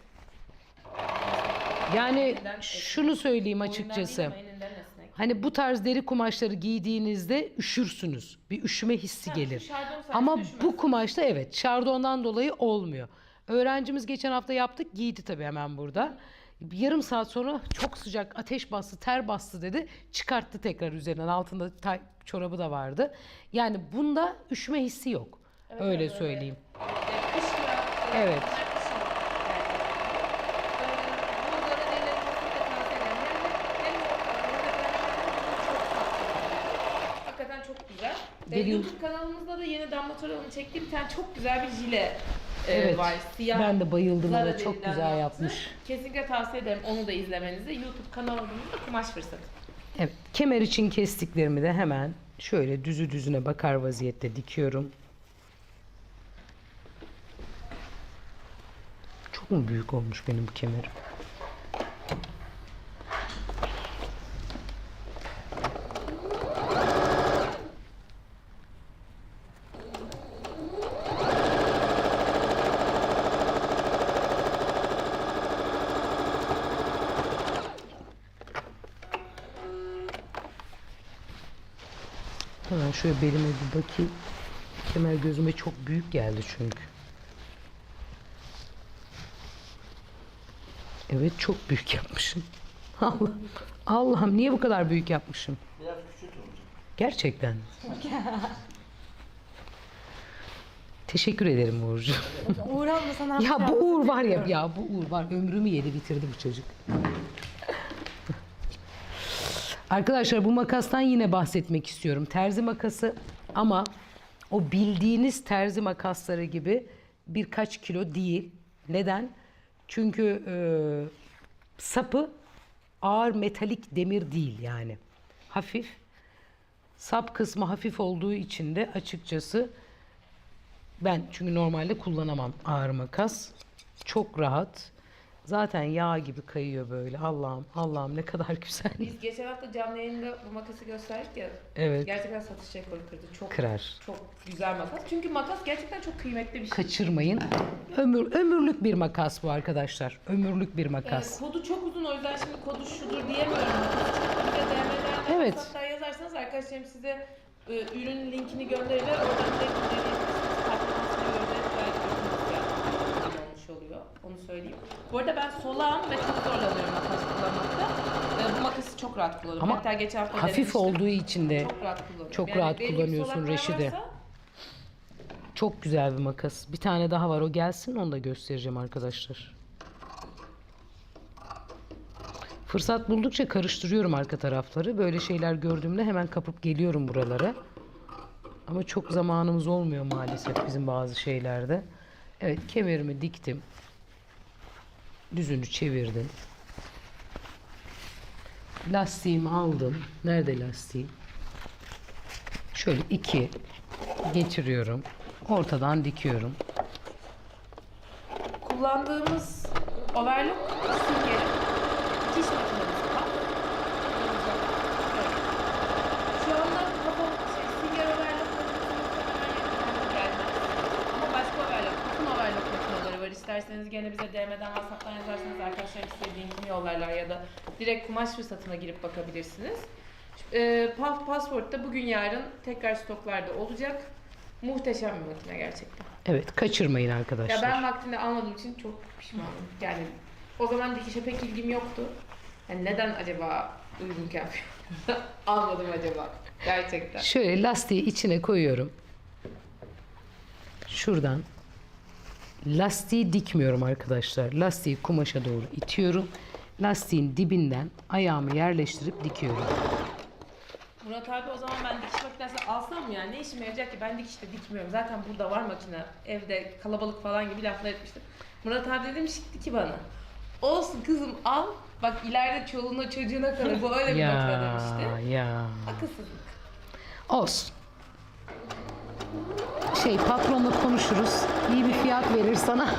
Yani şunu söyleyeyim açıkçası. Boyundan değil ama elinden esnek. Hani bu tarz deri kumaşları giydiğinizde üşürsünüz. Bir üşüme hissi gelir. şu şardon sayesinde Ama bu üşümezsiniz. kumaşta evet şardondan dolayı olmuyor. Öğrencimiz geçen hafta yaptık giydi tabii hemen burada. Yarım saat sonra çok sıcak ateş bastı ter bastı dedi. Çıkarttı tekrar üzerinden altında çorabı da vardı. Yani bunda üşüme hissi yok. Öyle Evet, söyleyeyim. Kış ya. Evet. Bu Zara derileri kesinlikle tavsiye ederim. Hakikaten çok güzel. Benim- YouTube kanalımızda da yeni Damla Toral'ın çektiği bir tane çok güzel bir jile Evet. var. Siyah. Ben de bayıldım Zara ona çok deriden güzel yaptı. yapmış. Kesinlikle tavsiye ederim onu da izlemenizi. YouTube kanalımızda Kumaş Fırsatı. Evet, kemer için kestiklerimi de hemen şöyle düzü düzüne bakar vaziyette dikiyorum. Çok mu büyük olmuş benim bu kemerim? Hemen şöyle belime bir bakayım. Kemer gözüme çok büyük geldi çünkü. Evet çok büyük yapmışım. Allah'ım niye bu kadar büyük yapmışım? Biraz küçült olacak. Gerçekten. Teşekkür ederim Uğurcuğum. Uğur olmasa ne Ya bu yapacağımızı Uğur var ya, bilmiyorum. ya bu Uğur var. Ömrümü yedi bitirdi bu çocuk. Arkadaşlar bu makastan yine bahsetmek istiyorum. Terzi makası ama o bildiğiniz terzi makasları gibi birkaç kilo değil. Neden? Çünkü sapı ağır metalik demir değil yani. Hafif. Sap kısmı hafif olduğu için de açıkçası ben çünkü normalde kullanamam ağır makas. Çok rahat. Zaten yağ gibi kayıyor böyle. Allah'ım, Allah'ım ne kadar güzel. Biz geçen hafta canlı yayında bu makası gösterdik ya. Evet. Gerçekten satış rekoru kırdı. Çok Kırar. çok güzel makas. Çünkü makas gerçekten çok kıymetli bir şey. Kaçırmayın. Ömürlük bir makas bu arkadaşlar. Ömürlük bir makas. Kodu çok uzun o yüzden şimdi kodu şudur diyemiyorum. Bize DM'den Evet. WhatsApp'tan yazarsanız arkadaşlarım size ürün linkini gönderirler. Oradan direkt inceleyebilirsiniz. Performansını göreceğiz. Belki ürününüz olmuş oluyor. Onu söyleyeyim. Bu arada ben solağım ve çok zorlanıyorum makas kullanmakta. Bu makası çok rahat kullanıyorum. Ama hatta geçen hafta hafif denemiştim. olduğu için de Çok rahat kullanıyorum. çok rahat benim kullanıyorsun solaklar Reşide. varsa Çok güzel bir makas. Bir tane daha var, o gelsin, onu da göstereceğim arkadaşlar. Fırsat buldukça karıştırıyorum arka tarafları. Böyle şeyler gördüğümde hemen kapıp geliyorum buralara. Ama çok zamanımız olmuyor maalesef bizim bazı şeylerde. Evet, kemerimi diktim. Düzünü çevirdim. Lastiğimi aldım. Nerede lastiğim? Şöyle 2 getiriyorum. Ortadan dikiyorum. kullandığımız overlock süngeri dikiş makinesi var. Evet. Şu anda sünger overlock makinesi muhtemelen gelmez. Ama başka overlock, bütün overlock makineleri var. İsterseniz gene bize DM'den, WhatsApp'tan yazarsanız arkadaşlarım size linkini yollarlar ya da direkt kumaş fırsatına girip bakabilirsiniz. Passport da bugün yarın tekrar stoklarda olacak. Muhteşem bir makine gerçekten. Evet, kaçırmayın Ya arkadaşlar. ben vaktinde almadığım için çok pişmanım. Yani o zaman dikişe pek ilgim yoktu. Yani neden acaba uygunken almadım acaba? Gerçekten. Şöyle lastiği içine koyuyorum. Şuradan lastiği dikmiyorum arkadaşlar. Lastiği kumaşa doğru itiyorum. Lastiğin dibinden ayağımı yerleştirip dikiyorum. Murat abi, o zaman ben dikiş makinesi alsam mı yani? Ne işime yarayacak ki? Ben dikişte dikmiyorum. Zaten burada var makine. Evde kalabalık falan gibi laflar etmiştim. Murat abi demişti ki bana, olsun kızım al. Bak ileride çoluğuna çocuğuna kalır. Bu öyle bir makine demişti. Ya. Akılsızlık. Olsun. Patronla konuşuruz. İyi bir fiyat verir sana.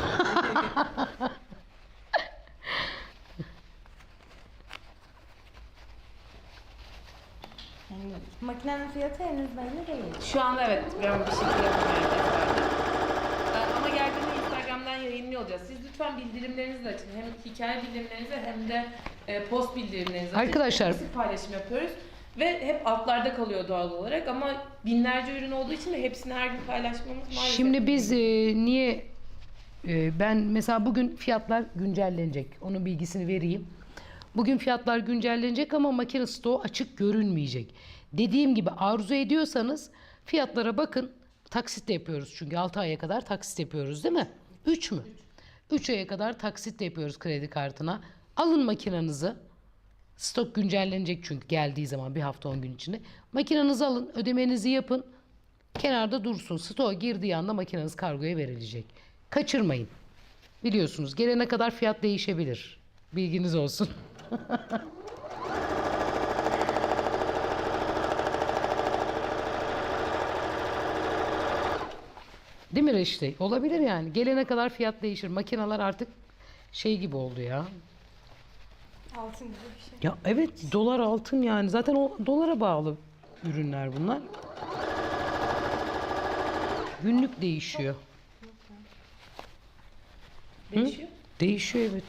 Yani makinenin fiyatı henüz belli değil. Şu anda evet, ben bir şekilde yapmaya ama geldiğinde Instagram'dan yayınlıyor olacağız. Siz lütfen bildirimlerinizi de açın. Hem hikaye bildirimlerinizi hem de post bildirimlerinizi açın. Arkadaşlar- Sık paylaşım yapıyoruz. Ve hep altlarda kalıyor doğal olarak ama binlerce ürün olduğu için de hepsini her gün paylaşmamız maalesef. Şimdi biz niye ben mesela bugün fiyatlar güncellenecek. Onun bilgisini vereyim. Bugün fiyatlar güncellenecek ama makine stoğu açık görünmeyecek. Dediğim gibi arzu ediyorsanız fiyatlara bakın. Taksit de yapıyoruz çünkü 6 aya kadar taksit yapıyoruz değil mi? 3 mü? 3 aya kadar taksit de yapıyoruz kredi kartına. Alın makinenizi. Stok güncellenecek çünkü geldiği zaman bir hafta 10 gün içinde. Makinenizi alın, ödemenizi yapın. Kenarda dursun. Stoğa girdiği anda makineniz kargoya verilecek. Kaçırmayın. Biliyorsunuz gelene kadar fiyat değişebilir. Bilginiz olsun. Değil mi Reşte? Olabilir yani. Gelene kadar fiyat değişir. Makineler artık gibi oldu ya. Altın gibi bir şey. Ya evet, dolar altın yani. Zaten o dolara bağlı ürünler bunlar. Günlük değişiyor. Değişiyor. Değişiyor evet.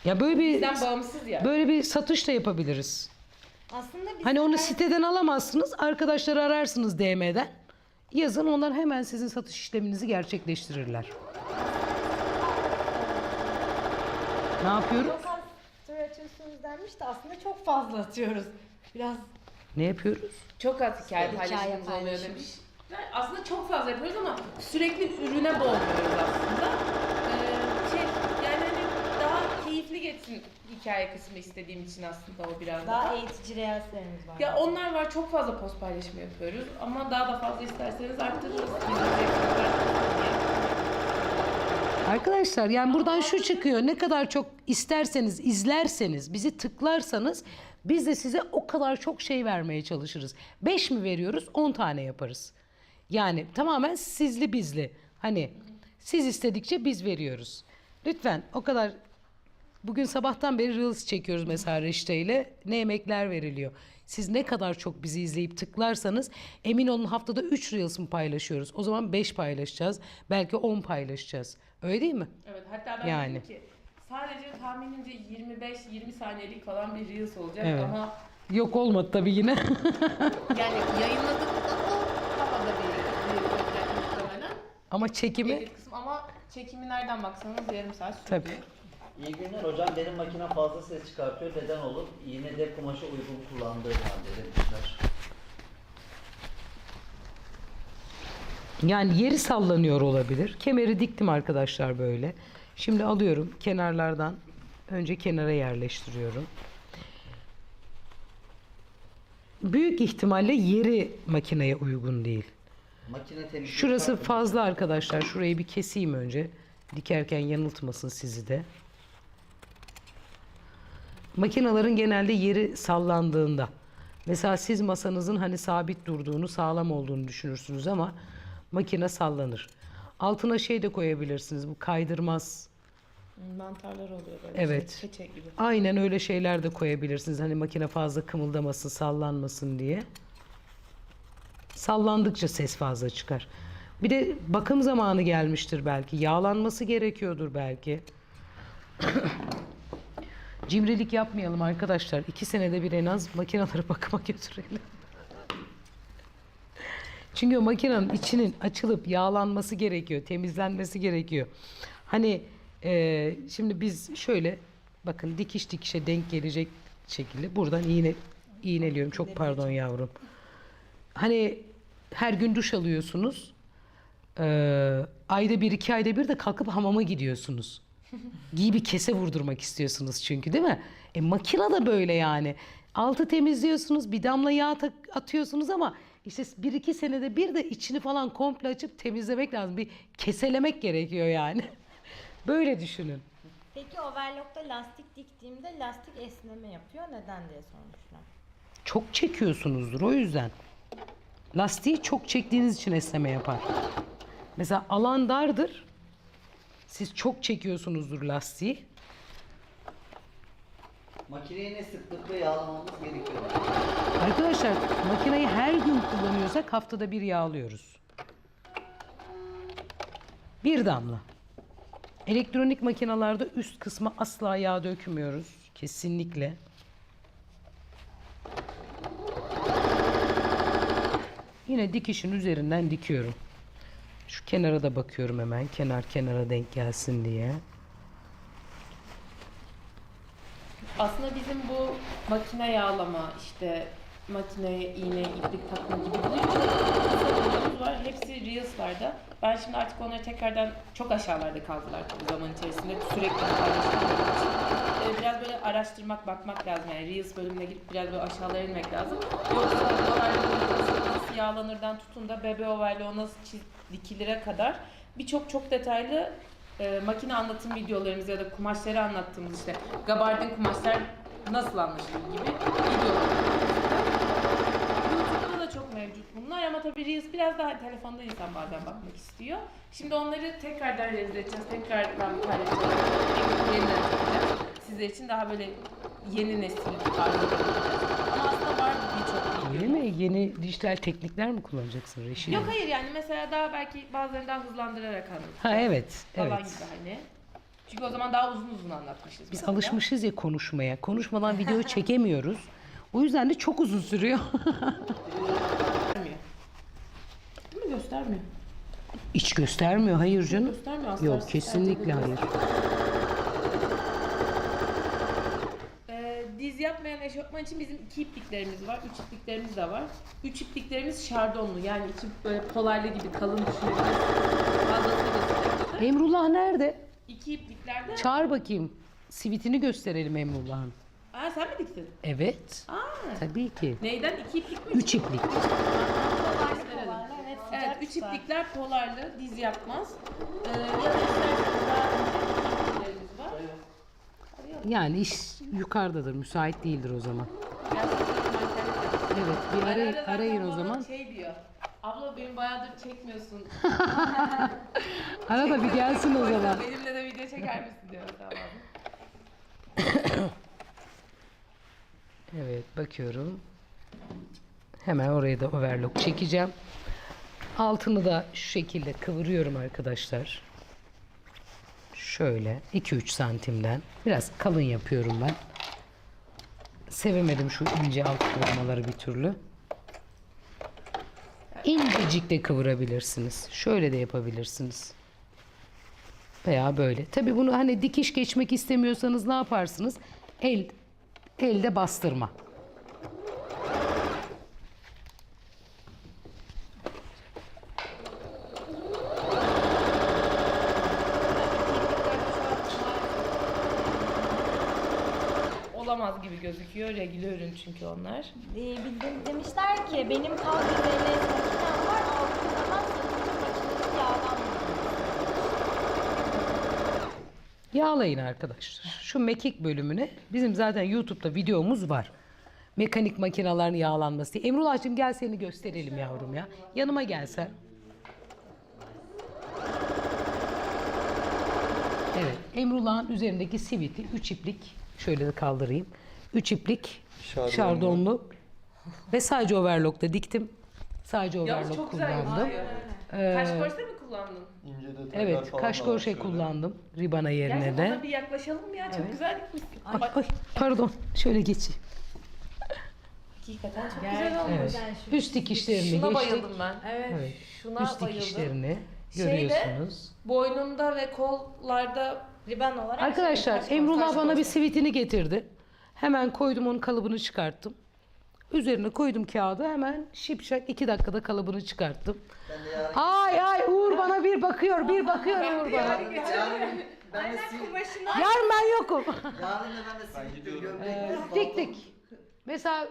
Ya böyle bir Bizden bağımsız ya. böyle bir satış da yapabiliriz. Aslında biz Hani onu siteden alamazsınız. Arkadaşları ararsınız DM'den. Yazın, onlar hemen sizin satış işleminizi gerçekleştirirler. Ne yapıyoruz? çok az story atıyorsunuz denmiş de aslında çok fazla atıyoruz. Biraz Ne yapıyoruz? Çok az hikaye Hikaye paylaşımımız oluyor paylaşımı. demiş. Yani aslında çok fazla yapıyoruz ama sürekli ürüne boğmuyoruz aslında. Yani hani daha keyifli geçsin hikaye kısmı istediğim için aslında o biraz daha. daha eğitici reelslerimiz var. Ya onlar var, çok fazla post paylaşımı yapıyoruz ama daha da fazla isterseniz arttırırız. Arkadaşlar yani buradan şu çıkıyor. Ne kadar çok isterseniz, izlerseniz, bizi tıklarsanız biz de size o kadar çok şey vermeye çalışırız. 5 mi veriyoruz? 10 tane yaparız. Yani tamamen sizli bizli. Hani siz istedikçe biz veriyoruz. Lütfen o kadar. Bugün sabahtan beri Reels çekiyoruz mesela Reşte ile. Ne emekler veriliyor. Siz ne kadar çok bizi izleyip tıklarsanız emin olun haftada 3 Reels mi paylaşıyoruz? O zaman 5 paylaşacağız. Belki 10 paylaşacağız. Öyle değil mi? Evet, hatta ben Yani. dedim ki sadece tahminimce 25-20 saniyelik falan bir Reels olacak Evet. ama Yok olmadı tabii yine. yani yayınladıkta o havada bir olacak muhtemelen. Ama çekimi Edit kısmı ama Çekimi nereden baksanız yarım saat sürdü. Tabii. İyi günler hocam. Benim makine fazla ses çıkartıyor. Neden olur? Yine de kumaşa uygun kullandığı halde demişler. Yani yeri sallanıyor olabilir. Kemeri diktim arkadaşlar böyle. Şimdi alıyorum kenarlardan. Önce kenara yerleştiriyorum. Büyük ihtimalle yeri makineye uygun değil. Makine temizliği Şurası farklı. fazla arkadaşlar. Şurayı bir keseyim önce. Dikerken yanıltmasın sizi de. Makinelerin genelde yeri sallandığında. Mesela siz masanızın hani sabit durduğunu, sağlam olduğunu düşünürsünüz ama makine sallanır. Altına şey de koyabilirsiniz. Bu kaydırmaz. Mantarlar oluyor böyle. Evet. Keçe gibi. Aynen öyle şeyler de koyabilirsiniz. Hani makine fazla kımıldamasın, sallanmasın diye. Sallandıkça ses fazla çıkar. Bir de bakım zamanı gelmiştir belki. Yağlanması gerekiyordur belki. Cimrilik yapmayalım arkadaşlar. 2 senede bir en az makineleri bakıma götürelim. Çünkü o makinenin içinin açılıp yağlanması gerekiyor. Temizlenmesi gerekiyor. Hani şimdi biz şöyle bakın dikiş dikişe denk gelecek şekilde buradan iğneliyorum. Çok pardon yavrum. Hani her gün duş alıyorsunuz. Ayda bir, 2 ayda bir de kalkıp hamama gidiyorsunuz. Giy bir kese vurdurmak istiyorsunuz çünkü değil mi? Makine da böyle yani. Altı temizliyorsunuz, bir damla yağ atıyorsunuz ama işte 1-2 senede bir de içini falan komple açıp temizlemek lazım. Bir keselemek gerekiyor yani. Böyle düşünün. Peki overlock'ta lastik diktiğimde lastik esneme yapıyor. Neden diye sormuşlar. Çok çekiyorsunuzdur o yüzden. Lastiği çok çektiğiniz için esneme yapar. Mesela alan dardır. Siz çok çekiyorsunuzdur lastiği. Makineyi ne sıklıkla yağlamamız gerekiyor? Arkadaşlar makineyi her gün kullanıyorsak haftada bir yağlıyoruz. Bir damla. Elektronik makinalarda üst kısma asla yağ dökmüyoruz. Kesinlikle. Yine dikişin üzerinden dikiyorum. Şu kenara da bakıyorum hemen. Kenar kenara denk gelsin diye. Aslında bizim bu makine yağlama, işte makineye iğne, iplik takma gibi videolarımız var. Hepsi Reels'larda. Ben şimdi artık onları tekrardan çok aşağılarda kaldılar bu zaman içerisinde. Sürekli paylaştığım için. Biraz böyle araştırmak, bakmak lazım. Yani Reels bölümüne gidip biraz böyle aşağılara inmek lazım. Yoksa nasıl yağlanırdan tutun da bebe overlock'u nasıl dikilire kadar birçok çok detaylı makine anlatım videolarımız ya da kumaşları anlattığımız işte gabardin kumaşlar nasıl anlaşılır gibi videolar. YouTube'da da çok mevcut bunlar ama tabii Reels biraz daha telefonda insan bazen bakmak istiyor. Şimdi onları tekrardan revize edeceğiz, tekrardan paylaşacağız, yeniden çekeceğiz. Sizler için daha böyle yeni nesil tarzı yapacağız. Ama aslında var birçok Öyle video. mi? Yeni dijital teknikler mi kullanacaksın Reşit? Yok hayır yani mesela daha belki bazılarını daha hızlandırarak anlatacağız. Ha evet. Falan Evet. gibi hani. Çünkü o zaman daha uzun uzun anlatmışız. Biz mesela. alışmışız ya konuşmaya. Konuşmadan video çekemiyoruz. O yüzden de çok uzun sürüyor. Göstermiyor. Değil mi? Göstermiyor. Hiç göstermiyor. Hayır canım. Göstermiyor aslında. Yok kesinlikle hayır. Diz yapmayan eşofman için bizim 2 ipliklerimiz var. 3 ipliklerimiz de var. 3 ipliklerimiz şardonlu. Yani içi böyle polarlı gibi kalın düşünebiliriz. Fazlasıyla sıcaklığı. Emrullah nerede? 2 ipliklerde... Çağır bakayım. Sivitini gösterelim Emrullah'ın. Aa sen mi diktin? Evet. Aa. Tabii ki. Neyden? 2 iplik mi? 3 iplik. Gösterelim. Evet, Evet, sıcak 3 tutar. iplikler polarlı, diz yapmaz. Ya da isterseniz daha ince ipliklerimiz var. Yani iş yukarıdadır. Müsait değildir o zaman. Evet bir Arada arayın o bana zaman. Şey diyor. Abla benim bayağıdır çekmiyorsun. Arada bir gelsin o zaman. Benimle de video çeker misin diyor. Tamam. Evet bakıyorum. Hemen oraya da overlock çekeceğim. Altını da şu şekilde kıvırıyorum arkadaşlar. Şöyle 2-3 santimden. Biraz kalın yapıyorum ben. Sevemedim şu ince alt kıvırmaları bir türlü. İncecik de kıvırabilirsiniz. Şöyle de yapabilirsiniz. Veya böyle. Tabii bunu hani dikiş geçmek istemiyorsanız ne yaparsınız? Elde bastırma. Olamaz gibi gözüküyor. Regüle ürün çünkü onlar. Demişler ki benim kalk üzerine makinem var. Aldığım zaman satınca makinesi yağlanmıyor. Yağlayın arkadaşlar. Şu mekik bölümüne bizim zaten YouTube'da videomuz var. Mekanik makinelerin yağlanması diye. Emrullah'cığım gel seni gösterelim yavrum ya. Yanıma gelsen. Evet. Emrullah'ın üzerindeki siviti 3 iplik. Şöyle de kaldırayım. 3 iplik şardonlu ve sadece overlock'ta diktim. Sadece Yalnız overlock çok güzel kullandım. gözüküyor. Kaş korse mi kullandın? İnce detaylar Evet, falan kaş da var korse şöyle. kullandım ribana yerine Gerçekten de. ona bir yaklaşalım ya. Çok Evet. güzel dikmişsin. Ay, ay, pardon, şöyle geçeyim. Hakikaten çok güzel olmuş. Evet. Üst dikişlerini Şuna geçtik. bayıldım ben. Evet. Şuna Üst bayıldım. dikişlerini Şeyde- görüyorsunuz. Boynunda ve kollarda Riban olarak. Arkadaşlar şey, Emrullah kaş bana bir korse. sivitini getirdi. Hemen koydum, onun kalıbını çıkarttım. Üzerine koydum kağıdı, hemen şipşak 2 dakikada kalıbını çıkarttım. Ben de yarın, Ay Uğur bana bir bakıyor Uğur bana. ben de sivit, Yarın ben yokum. yarın da ben de sivit bir gömlek Dik dik. Mesela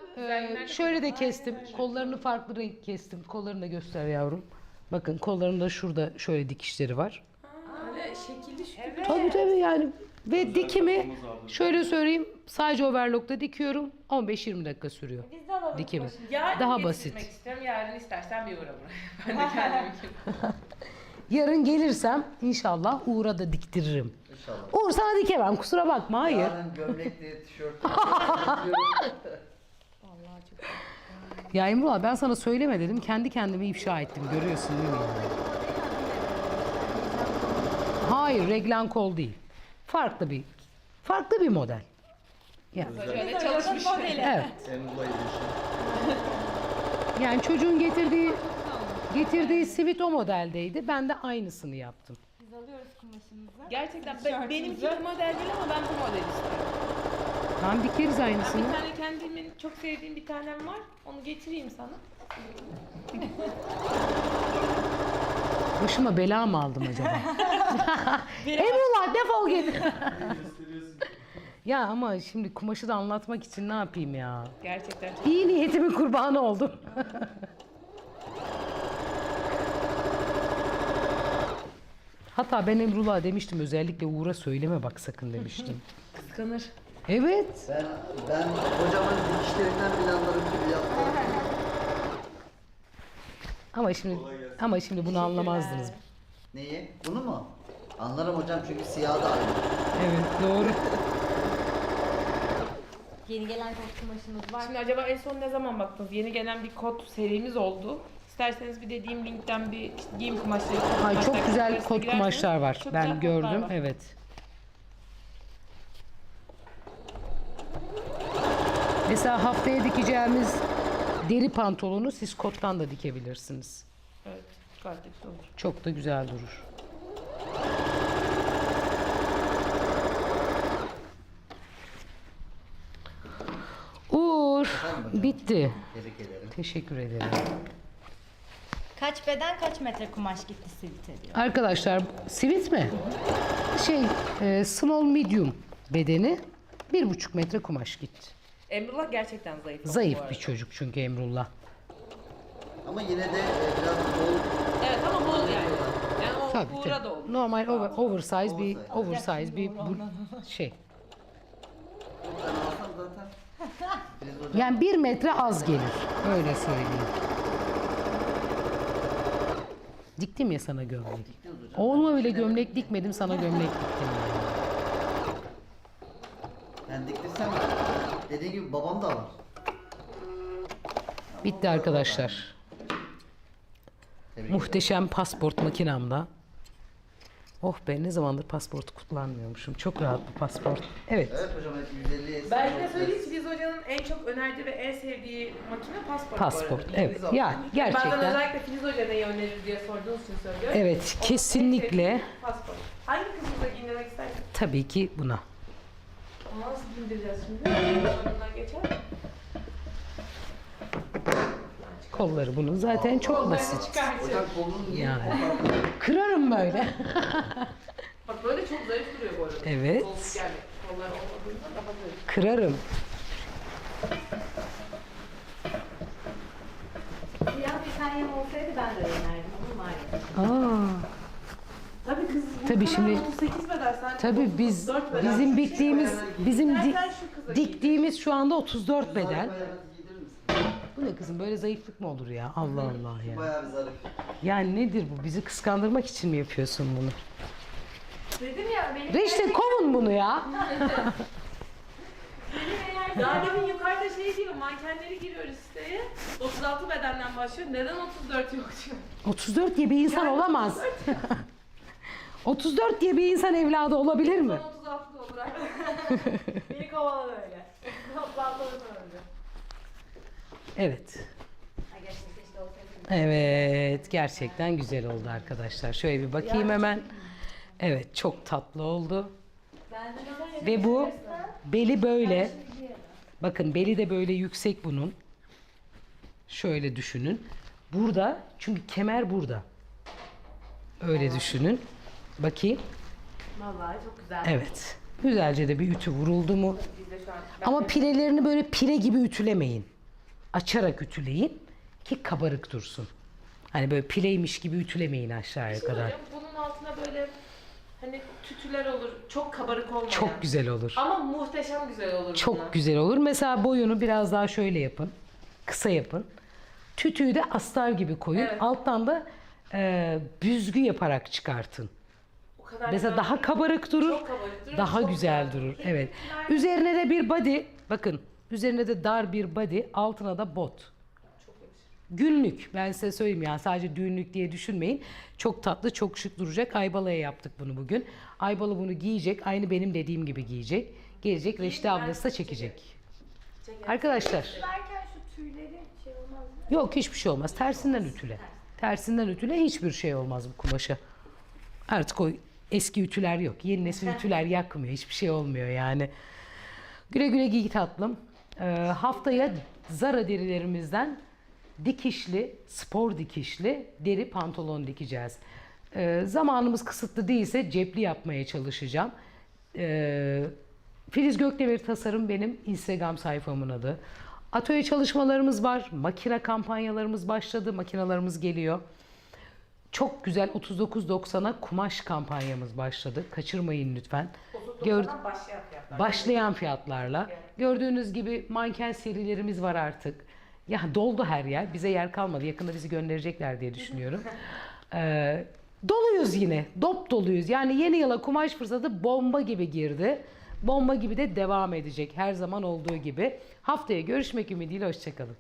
şöyle de kestim. Kollarını farklı renk kestim. Kollarını da göster yavrum. Bakın kollarında şurada şöyle dikişleri var. böyle şekilli şükür. Tabii yani. Ve dikimi şöyle söyleyeyim. Sadece overlock'ta dikiyorum. 15-20 dakika sürüyor. Biz de alalım. Dikimi. Yarın Daha getirmek basit. istiyorum. Yarın istersen bir uğra buraya. Ben de kendim Yarın gelirsem inşallah Uğur'a da diktiririm. İnşallah. Uğur sana dikemem, kusura bakma, hayır. Yarın gömlekli, tişört. Ya Emrullah, ben sana söyleme dedim. Kendi kendime ifşa ettim. Görüyorsun değil mi yani? Hayır, reglen kol değil. Farklı bir model. Ya. Şöyle çalışmış. Evet. Emrullah Edişi. Yani çocuğun getirdiği sivit o modeldeydi. Ben de aynısını yaptım. Biz alıyoruz kumaşımızı. Gerçekten Tişörtümüzü. benimki bu model değil ama ben bu modeli istiyorum. Tam dikeriz Ben aynısını. bir tane kendimin çok sevdiğim bir tanem var. Onu getireyim sana. Başıma bela mı aldım acaba? Emrullah defol git. Ya ama şimdi kumaşı da anlatmak için ne yapayım ya? Gerçekten çok İyi niyetimin kurbanı oldum. Hatta ben Emrullah'a demiştim, özellikle Uğur'a söyleme bak sakın demiştim. kıskanır. Evet. Ben hocamın dikişlerinden bile anlarım gibi yaptım. Ama şimdi bunu anlamazdınız. Neyi? Bunu mu? Anlarım hocam çünkü siyah da aynı. Evet, doğru. Yeni gelen kot kumaşımız var. Şimdi acaba en son ne zaman baktınız? Yeni gelen bir kot serimiz oldu. İsterseniz bir dediğim linkten bir işte giyim kumaşları. Ay çok güzel kategorisine kot girerseniz kumaşlar var. çok güzel Ben kotlar gördüm. var. Evet. Mesela haftaya dikeceğimiz deri pantolonu siz kottan da dikebilirsiniz. Evet, gayet de güzel olur. Çok da güzel durur. Uğur, Efendim hocam? bitti. Tebrik ederim. Teşekkür ederim. Kaç beden kaç metre kumaş gitti sivit ediyor? Arkadaşlar, sivit mi? Small medium bedeni 1,5 metre kumaş gitti. Emrullah gerçekten zayıf. bu Zayıf arada. bir çocuk çünkü Emrullah. Ama yine de biraz bol. Evet ama bol yani. Yani o Tabii uğra tabii. da olur. Normal oversize bir şey. Ben alsam zaten. Biz hocam Yani 1 metre az gelir. Öyle söyleyeyim. Diktim ya sana gömlek. diyoruz hocam. Oğluma bile gömlek dikmedim, sana gömlek diktim yani. Ben diktirsem dediğin gibi babam da var. Bitti arkadaşlar. Tebrik Muhteşem pasport makinamda. Oh be, ne zamandır pasport kullanmıyormuşum. Çok rahat bu pasport. Evet. Evet hocam hep 150'ye Ben de söyleyeyim Filiz Hoca'nın en çok önerdiği ve en sevdiği makine pasport. bu Pasport. arada. Evet. Yani Bazen gerçekten. özellikle Filiz Hoca neyi önerir diye sorduğunuz için söylüyorum. Evet, Onun en kesinlikle. sevdiği pasport. Hangi kız kıza giyindirmek istersen. Tabii ki buna. Ama nasıl giyindireceğiz şimdi? Bundan geçer. Kolları bunun zaten çok Kollarını basit. çıkartıyor. Hocam kolunun Yani. Kırarım böyle. Bak böyle çok zayıf duruyor bu arada. Evet. Yani kollar olmadığında daha zayıf. Kırarım. Siyah bir tanyem olsaydı ben de denerdim ama maalesef. Aa, Tabii kız bu Tabii kadar şimdi- 38 beden sen tabii biz 34 beden. bizim diktiğimiz İstersen şu kıza diktiğimiz şu anda 34 zarif beden. ayağınızı giydirir misin? Bu ne kızım, böyle zayıflık mı olur ya? Allah Allah ya. Bayağı bir zarif. Yani nedir bu? Bizi kıskandırmak için mi yapıyorsun bunu? Dedim ya benim Reşte kovun bunu ya. Daha demin yukarıda şey diyor, mankenleri giriyoruz siteye. 36 bedenden başlıyor. Neden 34 yok diyor. 34 diye bir insan olamaz. 34 diye bir insan evladı olabilir mi? Son 36 da olur. beni kovaladı öyle. Toplantı öyle. Evet. Ay gerçekten keşke olsaydı. Evet, gerçekten güzel oldu arkadaşlar. Şöyle bir bakayım hemen. Evet, çok tatlı oldu. Ve bu beli böyle. Bakın beli de böyle yüksek bunun. Şöyle düşünün. Burada, çünkü kemer burada. Öyle düşünün. Bakayım. Vallahi çok güzel. Evet. Güzelce de bir ütü vuruldu mu? Biz de şu an. Ama pilelerini böyle pile gibi ütülemeyin. Açarak ütüleyin ki kabarık dursun. Hani böyle pileymiş gibi ütülemeyin aşağıya kadar. Hocam, bunun altına böyle hani tütüler olur. Çok kabarık olmayan. Çok güzel olur. Ama muhteşem güzel olur bunlar. Çok güzel olur. Mesela boyunu biraz daha şöyle yapın. Kısa yapın. Tütüyü de astar gibi koyun. Evet. Alttan da büzgü yaparak çıkartın. O kadar Mesela güzel. daha kabarık durur. Çok kabarık durur, Daha çok güzel güzel. durur. Evet. Üzerine de bir body. Bakın. Üzerine de dar bir body. Altına da bot. Çok yakışır. Günlük. Ben size söyleyeyim, yani sadece düğünlük diye düşünmeyin. Çok tatlı, çok şık duracak. Aybala'ya yaptık bunu bugün. Aybala bunu giyecek. Aynı benim dediğim gibi giyecek. Gelecek, Reşte ablası da çekecek. Arkadaşlar. Derken şu tüyleri şey olmaz mı? Yok, hiçbir şey olmaz. Tersinden ütüle. Tersinden ütüle, hiçbir şey olmaz bu kumaşa. Artık o eski ütüler yok. Yeni nesil ütüler yakmıyor. Hiçbir şey olmuyor yani. Güle güle giy tatlım. Haftaya Zara derilerimizden dikişli, spor dikişli deri pantolon dikeceğiz. Zamanımız kısıtlı değilse cepli yapmaya çalışacağım. Filiz Gökdemir Tasarım benim Instagram sayfamın adı. Atölye çalışmalarımız var. Makine kampanyalarımız başladı. Makinalarımız geliyor. Çok güzel 39.90'a kumaş kampanyamız başladı. Kaçırmayın lütfen. Başlayan fiyatlar. Başlayan fiyatlarla. Gördüğünüz gibi manken serilerimiz var artık. Ya doldu her yer. Bize yer kalmadı. Yakında bizi gönderecekler diye düşünüyorum. Doluyuz yine. Dop doluyuz. Yani yeni yıla kumaş fırsatı bomba gibi girdi. Bomba gibi de devam edecek. Her zaman olduğu gibi. Haftaya görüşmek ümidiyle. Hoşçakalın.